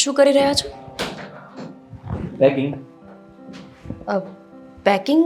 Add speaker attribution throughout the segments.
Speaker 1: શું કરી રહ્યા છો?
Speaker 2: પેકિંગ.
Speaker 1: પેકિંગ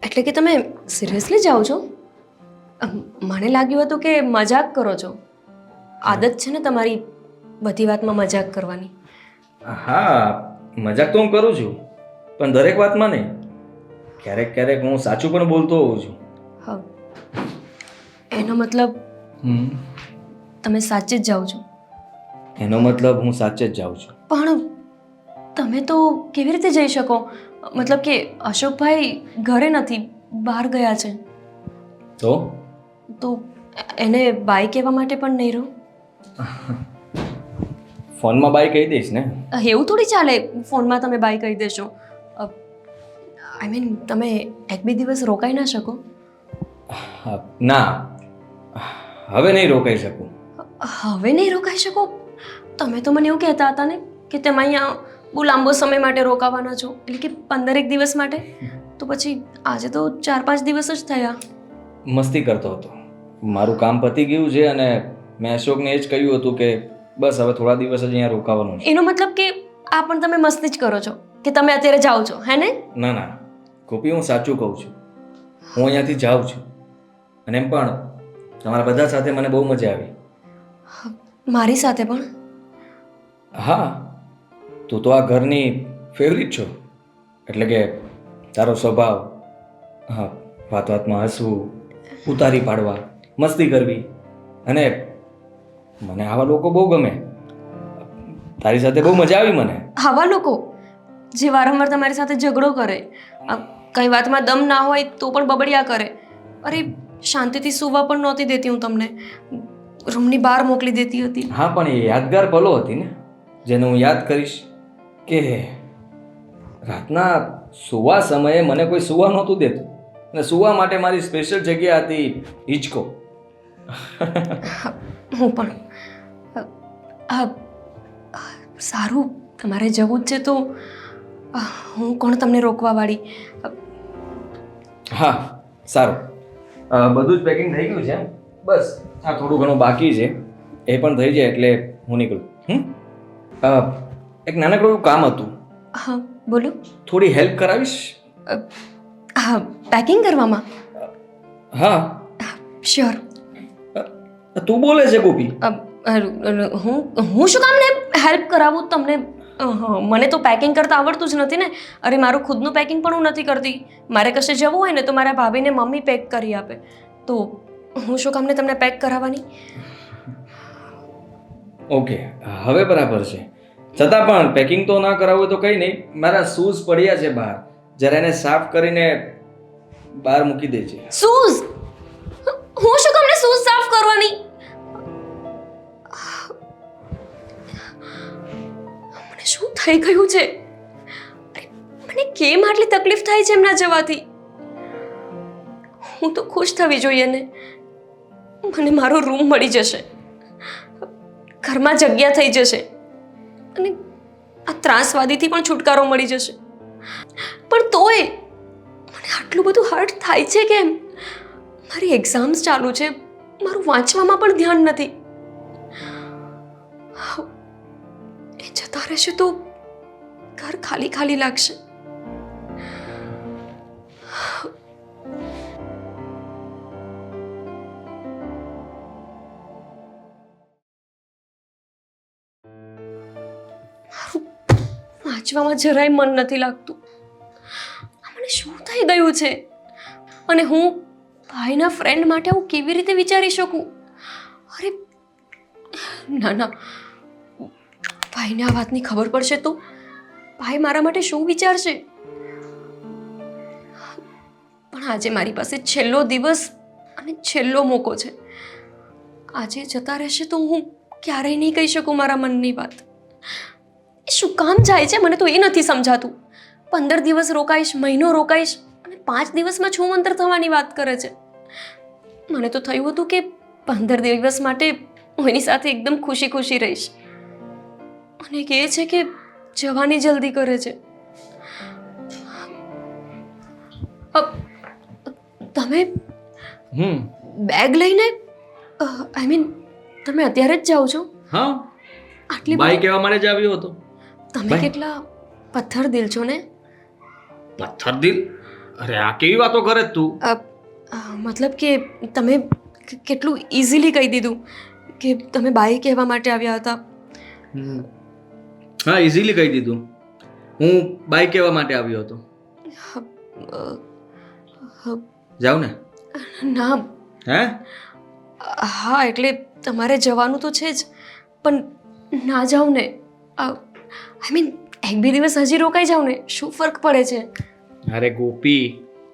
Speaker 1: એટલે કે તમે સિરિયસલી જાઓ છો? મને લાગ્યું હતું કે મજાક કરો છો. આદત છે ને તમારી બધી વાતમાં મજાક કરવાની.
Speaker 2: હા, મજાક તો હું કરું છું, પણ દરેક વાતમાં નહીં. ક્યારેક ક્યારેક હું સાચું પણ બોલતો હોઉં છું.
Speaker 1: હા, એનો મતલબ તમે સાચે જ જાઓ છો?
Speaker 2: એનો મતલબ હું સાચે જ જાઉં છું.
Speaker 1: પણ તમે તો કેવી રીતે જઈ શકો? મતલબ કે અશોકભાઈ ઘરે નથી, બહાર ગયા છે. તો એને બાય કહેવા માટે પણ નહીં રહો?
Speaker 2: ફોનમાં બાય કહી દઈશ ને.
Speaker 1: એવું થોડી ચાલે ફોનમાં તમે બાય કહી દેશો. આઈ મીન તમે એક બે દિવસ રોકાઈ ના શકો?
Speaker 2: ના, હવે નહીં રોકાઈ શકું.
Speaker 1: હવે નહીં રોકાઈ શકો? તમે તો મને એવું કહેતા હતા ને કે તમે અહીંયા બહુ લાંબો સમય માટે રોકાવાના છો, એટલે કે 15 દિવસ માટે. તો પછી આજે તો 4-5 દિવસ જ થયા.
Speaker 2: મસ્તી કરતો હતો. મારું કામ પતી ગયું છે અને મેં અશોકને એ જ કહ્યું હતું કે બસ હવે થોડા દિવસ જ અહીંયા રોકાવાનું છે.
Speaker 1: એનો મતલબ કે આ પણ તમે મસ્તી જ કરો છો કે તમે અત્યારે જાઓ છો, હે ને?
Speaker 2: ના ના ગોપી, હું સાચું કહું છું. હું અહીંયાથી જાઉં છું. અને એમ પણ તમારા બધા સાથે મને બહુ મજા આવી.
Speaker 1: મારી સાથે પણ?
Speaker 2: હા, તું તો આ ઘરની ફેવરિટ છો. એટલે કે તારો સ્વભાવ, હા, વાત વાતમાં હસવું, ઉતારી પાડવા, મસ્તી કરવી, અને મને આવા લોકો બહુ ગમે. તારી સાથે બહુ મજા આવી મને.
Speaker 1: આવા લોકો જે વારંવાર તમારી સાથે ઝઘડો કરે, કઈ વાતમાં દમ ના હોય તો પણ બબડિયા કરે. અરે શાંતિથી સૂવા પણ નહોતી દેતી હું તમને, રૂમની બહાર મોકલી દેતી હતી.
Speaker 2: હા, પણ એ યાદગાર પલો હતી ને, જેને હું યાદ કરીશ. કે રાતના સૂવા સમયે મને કોઈ સૂવા નહોતું દેતું, અને સૂવા માટે મારી સ્પેશિયલ જગ્યા હતી હિંચકો.
Speaker 1: હું પણ સારું, તમારે જવું જ છે તો હું કોણ તમને રોકવા વાળી.
Speaker 2: હા, સારું. બધું જ પેકિંગ થઈ ગયું છે. બસ આ થોડું ઘણું બાકી છે, એ પણ થઈ જાય એટલે હું નીકળું. એક નાનકડું કામ હતું.
Speaker 1: હા, બોલો.
Speaker 2: થોડી હેલ્પ કરાવીશ?
Speaker 1: હા, પેકિંગ કરવામાં?
Speaker 2: હા.
Speaker 1: શ્યોર.
Speaker 2: તું બોલે છે ગોપી?
Speaker 1: હું શું કામ ને હેલ્પ કરાવું તમને? મને તો પેકિંગ કરતા આવડતું જ નથી ને. અરે મારું ખુદનું પેકિંગ પણ હું નથી કરતી. મારે કશે જવું હોય ને તો મારા ભાભીને મમ્મી પેક કરી આપે. તો હું શું કામ ને તમને પેક કરાવવાની?
Speaker 2: ઓકે, હવે બરાબર છે. છતાં પણ પેકિંગ તો ના કરાવું તો કંઈ નહીં. મારા શૂઝ પડ્યા છે બહાર, જરા એને સાફ કરીને બહાર મૂકી દે છે.
Speaker 1: શૂઝ? હું શું કામ ને શૂઝ સાફ કરવાની? મને શું થઈ ગયું છે? મને કેમ આટલી તકલીફ થાય છે એમના જવાથી? હું તો ખુશ થવી જોઈએ ને. મને મારો રૂમ મળી જશે, ઘરમાં જગ્યા થઈ જશે, અને આ ત્રાસવાદીથી પણ છુટકારો મળી જશે. પણ તોય મને આટલું બધું હર્ટ થાય છે કેમ? મારી એક્ઝામ્સ ચાલુ છે, મારું વાંચવામાં પણ ધ્યાન નથી. એ જતા રહેશે તો ઘર ખાલી ખાલી લાગશે. વાંચવામાં જરાય મન નથી લાગતું. મને શું થઈ ગયું છે? અને હું ભાઈના ફ્રેન્ડ માટે હું કેવી રીતે વિચારી શકું? અરે ના ના, ભાઈને આ વાતની ખબર પડશે તો ભાઈ મારા માટે શું વિચારશે? પણ આજે મારી પાસે છેલ્લો દિવસ અને છેલ્લો મોકો છે. આજે જતા રહેશે તો હું ક્યારેય નહીં કહી શકું મારા મનની વાત. એ શું કામ જાય છે મને તો એ નથી સમજાતું. 15 દિવસ રોકાઈશ, મહિનો રોકાઈશ, અને 5 દિવસમાં છૂમંતર થવાની વાત કરે છે. મને તો થયું હતું કે 15 દિવસ માટે હું એની સાથે એકદમ ખુશી ખુશી રહીશ, અને કહે છે કે જવાની જલ્દી કરે છે. તમે બેગ લઈને આઈ મીન તમે અત્યારે જ જાઓ છો?
Speaker 2: હા,
Speaker 1: આટલી
Speaker 2: બાય
Speaker 1: બધી
Speaker 2: કહેવા માટે જ આવ્યો હતો.
Speaker 1: તમે
Speaker 2: બાય.
Speaker 1: કેટલા પથ્થર દિલ છો ને.
Speaker 2: પથ્થર દિલ? અરે આ કેવી વાતો કરે છે તું?
Speaker 1: મતલબ કે તમે કેટલું ઇઝીલી કહી દીધું કે તમે બાય કહેવા માટે આવ્યા હતા.
Speaker 2: હા, ઇઝીલી કહી દીધું. હું બાય કહેવા માટે આવ્યો હતો. જાવ ને.
Speaker 1: ના.
Speaker 2: હે?
Speaker 1: હા એટલે તમારે જવાનું તો છે જ, પણ ના જાઓ ને. આઈ મીન એક બે દિવસ હજી રોકાઈ જાઓ ને, શું ફરક પડે છે?
Speaker 2: અરે ગોપી,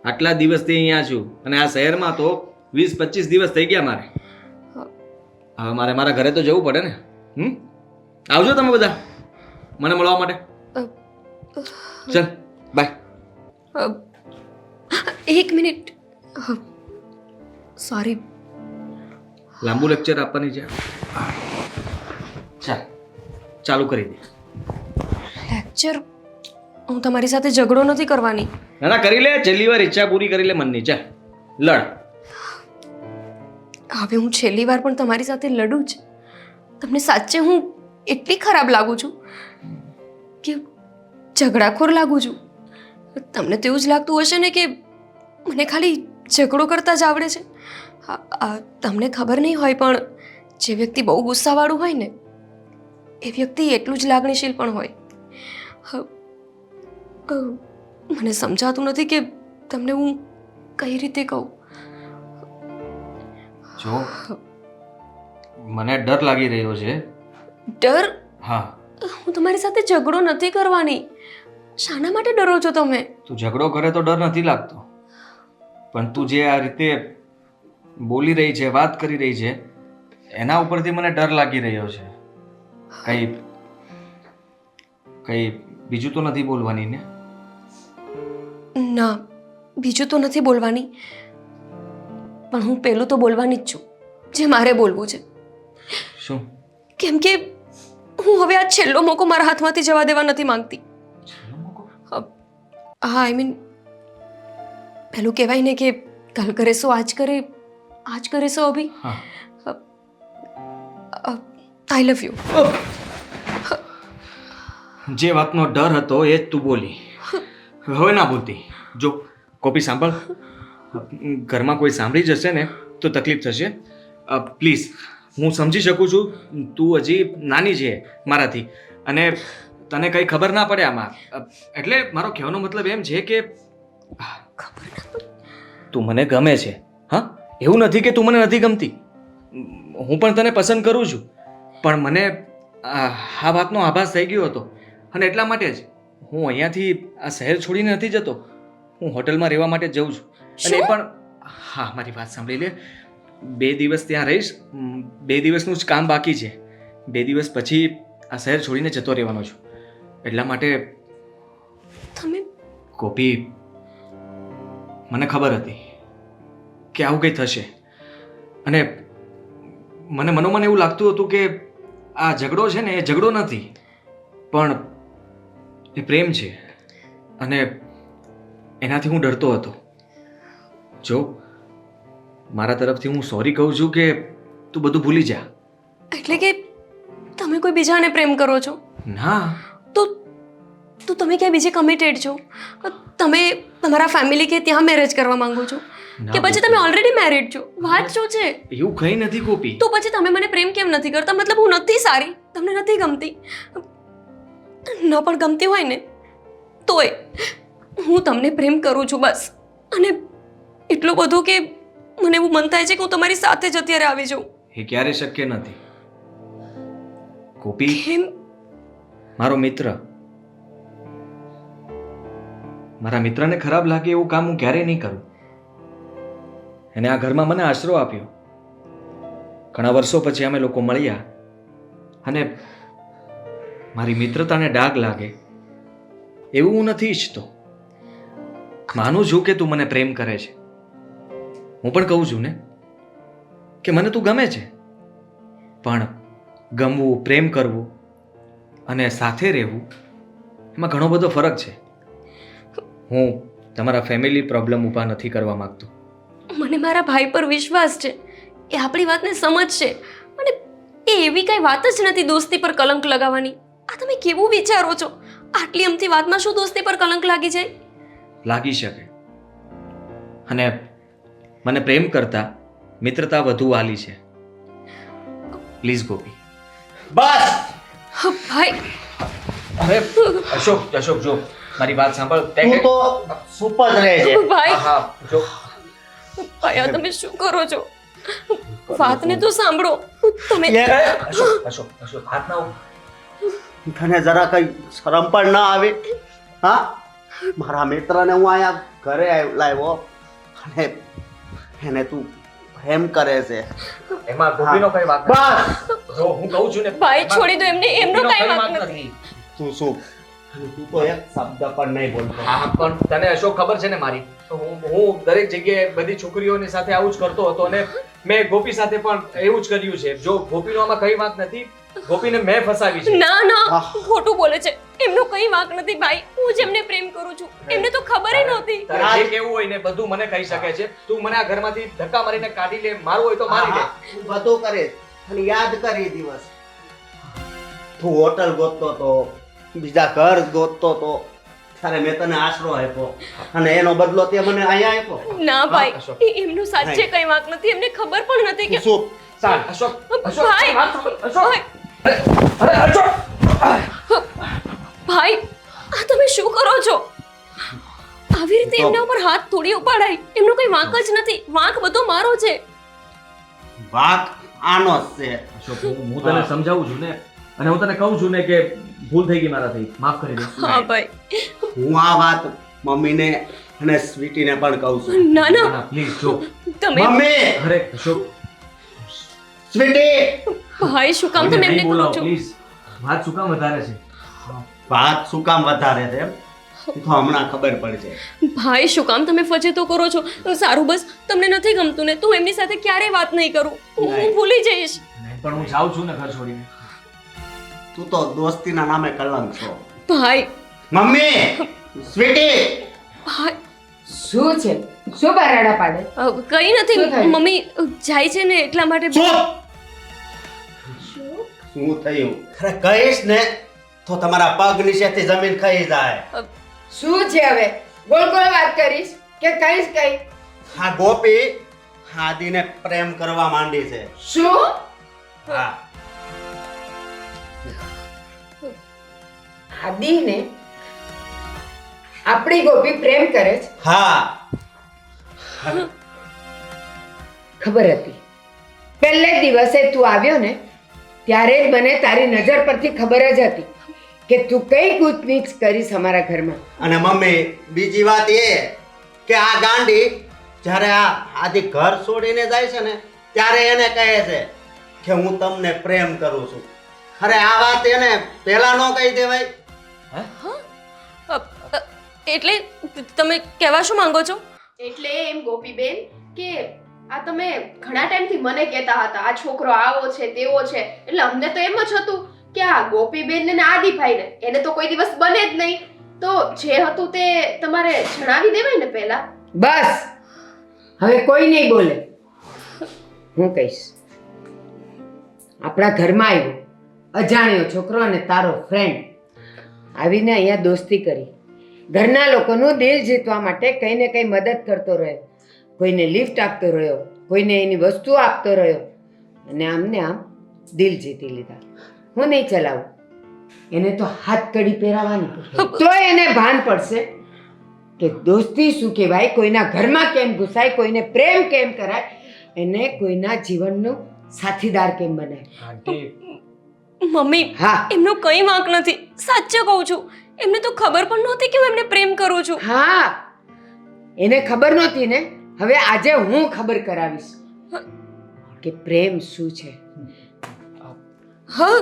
Speaker 2: આટલા દિવસથી અહીંયા છું અને આ શહેરમાં તો 20-25 દિવસ થઈ ગયા મારે. હવે મારે મારા ઘરે તો જવું પડે ને. આવજો તમે બધા મને મળવા માટે. ચલ બાય.
Speaker 1: એક મિનિટ. સોરી.
Speaker 2: લાંબુ લેક્ચર આપવાની છે. ચાલ ચાલુ કરી દે.
Speaker 1: લેક્ચર? હું તમારી સાથે ઝઘડો નથી કરવાની.
Speaker 2: ના ના, કરી લે. છેલ્લી વાર ઈચ્છા પૂરી કરી લે મનની. ચાલ લડ.
Speaker 1: હવે હું છેલ્લી વાર પણ તમારી સાથે લડું જ? તમને સાચે હું એટલી ખરાબ લાગુ છું કે ઝઘડાખોર લાગુ છું? તમને તો એવું જ લાગતું હશે ને કે મને ખાલી ઝઘડો કરતા જ આવડે છે. તમને ખબર નહીં હોય પણ જે વ્યક્તિ બહુ ગુસ્સાવાળું હોય ને એ વ્યક્તિ એટલું જ લાગણીશીલ પણ હોય. મને સમજાતું નથી કે તમને હું કઈ રીતે કહું.
Speaker 2: જો મને ડર લાગી રહ્યો છે.
Speaker 1: ડર?
Speaker 2: હા.
Speaker 1: હું તમારી સાથે ઝઘડો નથી કરવાની. શાના માટે ડરો છો તમે?
Speaker 2: તું ઝઘડો કરે તો ડર નથી લાગતો, પણ તું જે આ રીતે બોલી રહી છે, વાત કરી રહી છે, એના ઉપરથી મને ડર લાગી રહ્યો છે. કઈ બીજું તો નથી બોલવાની ને?
Speaker 1: ના, બીજું તો નથી બોલવાની, પણ હું પહેલું તો બોલવાની જ છું જે મારે બોલવું છે.
Speaker 2: શું?
Speaker 1: કેમ કે હું હવે આ છેલ્લો મોકો મારા હાથમાંથી જવા દેવા નથી માંગતી. હા, આઈ મીન પેલું કહેવાય ને કે કલ કરે સો આજ કરે સો અભી. આઈ લવ યુ.
Speaker 2: જે વાતનો ડર હતો એ જ તું બોલી. હવે ના બોલતી. જો કોપી સાંભળ, ઘરમાં કોઈ સાંભળી જશે ને તો તકલીફ થશે. પ્લીઝ, હું સમજી શકું છું તું હજી નાની છે મારાથી અને તને કંઈ ખબર ના પડે આમાં. એટલે મારો કહેવાનો મતલબ એમ છે કે તું મને ગમે છે. હા, એવું નથી કે તું મને નથી ગમતી. હું પણ તને પસંદ કરું છું, પણ મને આ વાતનો આભાસ થઈ ગયો હતો અને એટલા માટે જ હું અહીંયાથી આ શહેર છોડીને નથી જતો. હું હોટલમાં રહેવા માટે જ જઉં છું. અને એ પણ હા, મારી વાત સાંભળી લે. 2 દિવસ ત્યાં રહીશ. 2 દિવસનું જ કામ બાકી છે. 2 દિવસ પછી આ શહેર છોડીને જતો રહેવાનો છું. એટલા માટે
Speaker 1: તમે
Speaker 2: ગોપી, મને ખબર હતી કે આવું કંઈ થશે અને મને મનોમન એવું લાગતું હતું કે આ ઝઘડો છે ને એ ઝઘડો નથી, પણ એ પ્રેમ છે અને એનાથી હું ડરતો હતો. જો મારા તરફથી હું સોરી કહું છું કે તું બધું ભૂલી જા.
Speaker 1: એટલે કે તમે કોઈ બીજાને પ્રેમ કરો છો?
Speaker 2: ના.
Speaker 1: તો તમે ક્યાં બીજે કમિટેડ છો? તમે તમારા ફેમિલી કે ત્યાં મેરેજ કરવા માંગો છો કે પછી તમે ઓલરેડી મેરિડ છો? વાત શું છે?
Speaker 2: એવું કંઈ નથી ગોપી.
Speaker 1: તો પછી તમે મને પ્રેમ કેમ નથી કરતા? મતલબ હું નથી સારી? તમને નથી ગમતી? ન પણ ગમતી હોય ને તોય હું તમને પ્રેમ કરું છું બસ. અને એટલું બધું કે મને એવું મન થાય છે કે હું તમારી સાથે જ અત્યારે આવી જાઉં.
Speaker 2: એ ક્યારે શક્ય નથી ગોપી.
Speaker 1: કેમ?
Speaker 2: મારો મિત્ર, મારા મિત્રને ખરાબ લાગે એવું કામ હું ક્યારેય નહીં કરું. એને આ ઘરમાં મને આશરો આપ્યો. ઘણા વર્ષો પછી અમે લોકો મળ્યા અને મારી મિત્રતાને ડાઘ લાગે એવું હું નથી ઈચ્છતો. માનું છું કે તું મને પ્રેમ કરે છે. હું પણ કહું છું ને કે મને તું ગમે છે, પણ ગમવું, પ્રેમ કરવું અને સાથે રહેવું એમાં ઘણો બધો ફરક છે. હું તમારા ફેમિલી પ્રોબ્લેમ ઊભા નથી કરવા માંગતો.
Speaker 1: મને મારા ભાઈ પર વિશ્વાસ છે, એ આપણી વાતને સમજશે અને એ એવી કઈ વાત જ નથી દોસ્તી પર કલંક લગાવવાની. આ તમે કેવું વિચારો છો? આટલી અમથી વાતમાં શું દોસ્તી પર કલંક લાગી જાય?
Speaker 2: લાગી શકે. અને મને પ્રેમ કરતા મિત્રતા વધુ વાલી છે. પ્લીઝ ગોપી.
Speaker 3: બસ
Speaker 1: ભાઈ
Speaker 2: અરે અશોક અશોક જો મારી વાત સાંભળ.
Speaker 3: તું તો સુપ જ રહે છે.
Speaker 1: ભાઈ
Speaker 2: હા જો
Speaker 1: ભાઈ આ તમે શું કરો છો? વાતને તો સાંભળો. તમે
Speaker 2: અશોક અશોક અશોક હાથ ના ઉપ.
Speaker 3: તને જરા કઈ શરમ પણ ના આવે? હા, મારા મિત્રને હું અહીંયા ઘરે લાવ્યો અને એને તું પ્રેમ કરે છે.
Speaker 2: એમાં ગોપીનો કઈ વાત
Speaker 3: બસ
Speaker 2: જો હું કહું છું ને
Speaker 1: ભાઈ છોડી દો એમને, એમનો
Speaker 2: ગોપીનો
Speaker 1: કઈ
Speaker 2: કઈ
Speaker 1: વાંક
Speaker 2: વાંક
Speaker 1: નથી.
Speaker 3: તું શું અને તું તો એક શબ્દ પણ નહીં બોલતો.
Speaker 2: હા પણ તને અશોક ખબર છે ને મારી તો હું દરેક જગ્યાએ બધી છોકરીઓની સાથે આવું જ કરતો હતો અને મેં ગોપી સાથે પણ એવું જ કર્યું છે. જો ગોપીનો આમાં કઈ વાત નથી. ગોપીને મેં ફસાવી છે.
Speaker 1: ના ના
Speaker 3: આહ.
Speaker 1: ખોટું બોલે છે. એમનો કઈ વાંક નથી ભાઈ. હું જેમને પ્રેમ કરું છું એમને તો ખબર ય નહોતી.
Speaker 2: તારે જે કેવું હોય ને બધું મને કહી શકે છે. તું મને આ ઘરમાંથી ધક્કા મારીને કાઢી લે, મારવું હોય તો મારી લે.
Speaker 3: તું બધું કરીશ અને યાદ કરી દિવસ તું હોટલ ગોતતો તો, બીજા ઘર ગોતતો તો, ત્યારે મેં તને આશરો આપ્યો અને એનો બદલો તે મને અહીંયા આપ્યો.
Speaker 1: ના ભાઈ
Speaker 2: અશોક.
Speaker 1: એમનું સાચે કઈ વાંક નથી. એમને ખબર પણ નથી
Speaker 3: તું
Speaker 1: કે
Speaker 3: શું
Speaker 2: ચાલ અશોક અશોક
Speaker 1: ભાઈ
Speaker 2: વાત સાંભળ, અશોક.
Speaker 1: ભાઈ,
Speaker 2: અરે અશોક
Speaker 1: ભાઈ આ તમે શું કરો છો? આવી રીતે
Speaker 3: તો-
Speaker 1: એમના ઉપર હાથ થોડી ઉપાડાય. એમનો કઈ વાંક જ નથી. વાંક બધો મારો છે.
Speaker 3: વાક આનો જ છે.
Speaker 2: અશોક હું તને સમજાવું છું ને અને હું તને કહું છું ને કે ભૂલ થઈ ગઈ મારાથી, માફ કરી દે.
Speaker 1: હા ભાઈ
Speaker 3: હું આ વાત મમ્મીને અને સ્વીટીને પણ કહું છું.
Speaker 1: ના ના
Speaker 2: પ્લીઝ જો
Speaker 1: તમે
Speaker 3: મમ્મી,
Speaker 2: અરે અશોક
Speaker 3: સ્વીટી,
Speaker 1: ભાઈ શું કામ તમે એમને કહો છો?
Speaker 2: પ્લીઝ વાત શું કામ વધારે છે?
Speaker 3: વાત શું કામ વધારે છે એમ? એ તો હમણાં ખબર પડશે.
Speaker 1: ભાઈ શું કામ તમે ફજેતો કરો છો? સારું બસ તમને નથી ગમતું ને તો હું એમની સાથે ક્યારેય વાત નહીં કરું. હું
Speaker 3: નહીં.
Speaker 1: ભૂલી જઈશ.
Speaker 2: નહીં પણ હું જાઉં છું ને ઘર છોડીને.
Speaker 3: તું તો દોસ્તીના નામે કલંક છો.
Speaker 1: ભાઈ
Speaker 3: મમ્મી, સ્વીટી,
Speaker 1: ભાઈ
Speaker 4: શું છે? શું બરાડા પાડે?
Speaker 1: કઈ નથી
Speaker 4: શું થયું?
Speaker 1: મમ્મી જાય છે ને એટલા માટે
Speaker 3: ચૂપ! શું થયું? અરે કહીશ ને તો તમારા પગ નીચેથી જમીન ખાઈ જાય.
Speaker 4: શું છે હવે? બોલ બોલ વાત કરીશ કે કઈશ કઈ?
Speaker 3: હા, ગોપી આદિને પ્રેમ કરવા માંડી છે.
Speaker 4: શું?
Speaker 3: હા,
Speaker 4: આદિને આપણી ગોપી પ્રેમ કરે છે?
Speaker 3: હા,
Speaker 4: ખબર હતી. પહેલે દિવસે તું આવ્યો ને ત્યારે જ મને તારી નજર પરથી ખબર જ હતી કે તું કઈ ગૂંચવીચ કરીશ અમારા ઘરમાં.
Speaker 3: અને મમ્મી બીજી વાત એ કે આ ગાંડી જ્યારે આ આદિ ઘર છોડીને જાય છે ને ત્યારે એને કહે છે કે હું તમને પ્રેમ કરું છું. અરે આ વાત એને પહેલા ન કહી દેવાય.
Speaker 1: અ, એટલે તમે કહેવા શું માંગો છો?
Speaker 5: એટલે એમ ગોપીબેન કે આ તમે ઘણા ટાઈમથી મને કહેતા હતા આ છોકરો આવો છે તેવો છે એટલે અમને તો એમ જ હતું કે આ ગોપીબેન ને આદિભાઈ ને એને તો કોઈ દિવસ બને જ નહીં. તો જે હતું તે તમારે જણાવી દેવાય ને પહેલા.
Speaker 4: બસ હવે કોઈ નહીં બોલે. હું કહીશ. આપણા ઘરમાં આવ્યો અજાણ્યો છોકરો અને તારો ફ્રેન્ડ આવીને અહીંયા દોસ્તી કરી. ઘરના લોકોનું દિલ જીતવા માટે કંઈ ને કંઈ મદદ કરતો રહ્યો. કોઈને લિફ્ટ આપતો રહ્યો, કોઈને એની વસ્તુ આપતો રહ્યો અને આમને આમ દિલ જીતી લીધા. હું નહીં ચલાવું. એને તો હાથ કડી પહેરાવાની તો એને ભાન પડશે કે દોસ્તી શું કહેવાય, કોઈના ઘરમાં કેમ ઘુસાય, કોઈને પ્રેમ કેમ કરાય, એને કોઈના જીવનનો સાથીદાર કેમ બનાય.
Speaker 2: આંટી
Speaker 1: મમ્મી
Speaker 4: હા
Speaker 1: એમનો કઈ વાંક નથી. સાચે કહું છું. એમને તો ખબર પણ નહોતી કે હું એમને પ્રેમ કરું છું.
Speaker 4: હા, એને ખબર નહોતી ને. હવે આજે હું ખબર કરાવીશ કે પ્રેમ શું છે.
Speaker 1: હા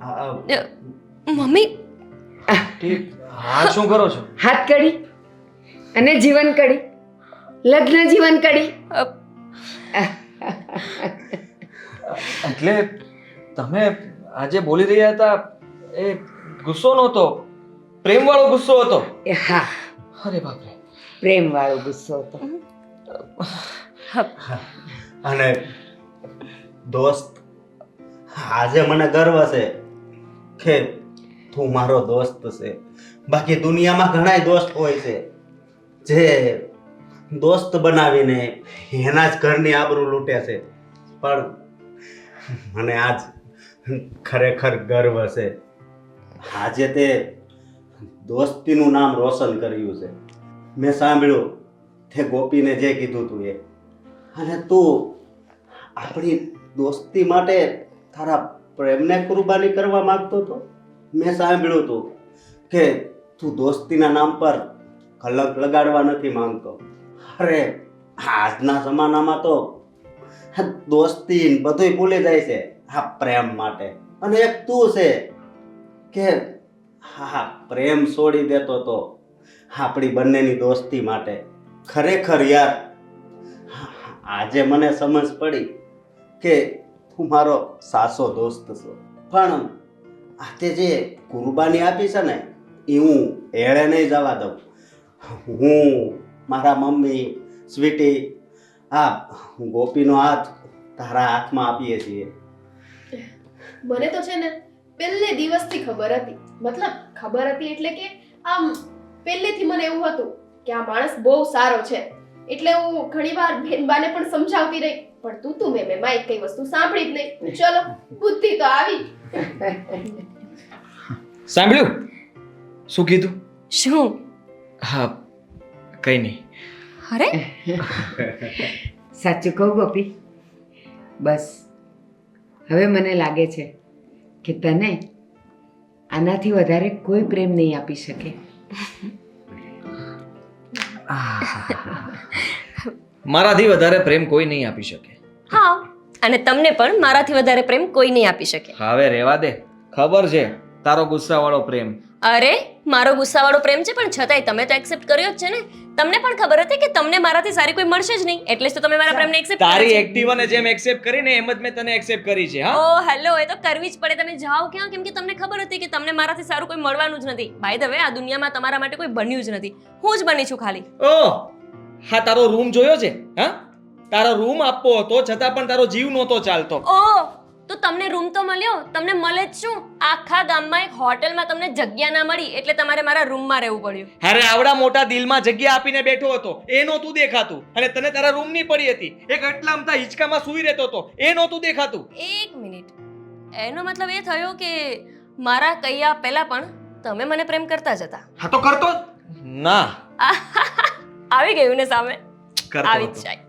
Speaker 3: હા,
Speaker 1: મમ્મી
Speaker 2: આંટી, હા શું કરો છો?
Speaker 4: હાથ કડી અને જીવન કડી, લગ્ન જીવન કડી.
Speaker 2: એટલે તમે આજે બોલી રહ્યા હતા એ ગુસ્સો નહોતો, પ્રેમ વાળો ગુસ્સો હતો.
Speaker 4: હા,
Speaker 2: અરે બાપરે.
Speaker 4: પ્રેમ વાળો ગુસ્સો હતો.
Speaker 3: અને દોસ્ત આજે મને ગર્વ છે કે તું મારો દોસ્ત છે. બાકી દુનિયામાં ઘણાય દોસ્ત હોય છે જે દોસ્ત બનાવીને એના જ ઘરની આબરૂ લૂંટે છે, પણ મને આજ ખરેખર ગર્વ છે. આજે તે દોસ્તીનું નામ રોશન કર્યું છે. મેં સાંભળ્યું તે ગોપીને જે કીધું તું એ, અને તું આપણી દોસ્તી માટે તારા પ્રેમને કુરબાની કરવા માંગતો હતો. મેં સાંભળ્યું તું કે તું દોસ્તીના નામ પર કલંક લગાડવા નથી માંગતો. અરે આજના જમાનામાં તો દોસ્તી બધુંય ભૂલી જાય છે આ પ્રેમ માટે. અને એક તું છે કે હા પ્રેમ છોડી દેતો તો આપણી બંનેની દોસ્તી માટે. ખરેખર યાર આજે મને સમજ પડી કે તું મારો સાચો દોસ્ત છો. પણ આજે જે કુરબાની આપી છે ને એ હું એળે નહીં જવા દઉં. હું, મારા મમ્મી, સ્વીટી, આ ગોપીનો હાથ તારા હાથમાં આપીએ છીએ.
Speaker 5: મને તો છે ને પહેલે દિવસથી ખબર હતી, મતલબ ખબર હતી એટલે કે આમ પહેલેથી મને એવું હતું કે આ માણસ બહુ સારો છે. એટલે હું ઘણીવાર બેનબાને પણ સમજાવતી રહી, પણ તું મેં માઈ કઈ વસ્તુ સાંભળી જ નહીં. ચલો બુદ્ધિ તો આવી.
Speaker 2: સાંભળ્યું શું કીધું?
Speaker 1: શું?
Speaker 2: હા કઈ નહીં.
Speaker 1: અરે
Speaker 4: સાચું કહું ગોપી, બસ હવે મને લાગે છે કે તને આનાથી વધારે કોઈ પ્રેમ નહીં આપી શકે.
Speaker 2: મારાથી વધારે પ્રેમ કોઈ નહીં આપી શકે.
Speaker 1: હા, અને તમને પણ મારાથી વધારે પ્રેમ કોઈ નહીં આપી શકે.
Speaker 2: હવે રહેવા દે. ખબર છે તારો ગુસ્સાવાળો પ્રેમ.
Speaker 1: અરે મારો ગુસ્સાવાળો પ્રેમ છે, પણ છતાંય તમે તો એક્સેપ્ટ કર્યો જ છે ને. તમને પણ ખબર હતી કે તમને મારાથી સારી કોઈ મળશે જ નહીં, એટલે જ તો તમે મારા પ્રેમને એક્સેપ્ટ કર્યો
Speaker 2: તારી
Speaker 1: છે.
Speaker 2: એક્ટિવાને જેમ એક્સેપ્ટ કરીને એમ જ મેં તને એક્સેપ્ટ કરી છે. હા
Speaker 1: ઓ હેલો, એ તો કરવી જ પડે. તમે જાઓ ક્યાં? કેમ કે તમને ખબર હતી કે તમને મારાથી સારું કોઈ મળવાનું જ નથી. બાય ધ વે, આ દુનિયામાં તમારા માટે કોઈ બન્યું જ નથી. હું જ બની છું ખાલી.
Speaker 2: ઓ હા, તારો રૂમ જોયો છે? હા, તારો રૂમ આપવો હતો છતાં પણ તારો જીવ નહોતો ચાલતો.
Speaker 1: ઓ તો તમને રૂમ તો મળ્યો, તમને મળે જ શું? આખા ગામમાં એક હોટલમાં તમને જગ્યા ના મળી એટલે તમારે મારા રૂમમાં રહેવું પડ્યું.
Speaker 2: અરે આવડા મોટા દિલમાં જગ્યા આપીને બેઠો હતો એ નહોતું દેખાતું, અને તને તારા રૂમની પડી હતી. એક આટલા અમથા હિંચકામાં સૂઈ રહેતો હતો એ નહોતું દેખાતું.
Speaker 1: એક મિનિટ, એનો મતલબ એ થયો કે મારા કૈયા પહેલા પણ તમે મને પ્રેમ કરતા જ હતા.
Speaker 2: હા તો કરતો જ. ના
Speaker 1: આવી ગયું ને સામે.
Speaker 2: કરતો
Speaker 1: આવી જ
Speaker 2: હતો.
Speaker 1: જાય.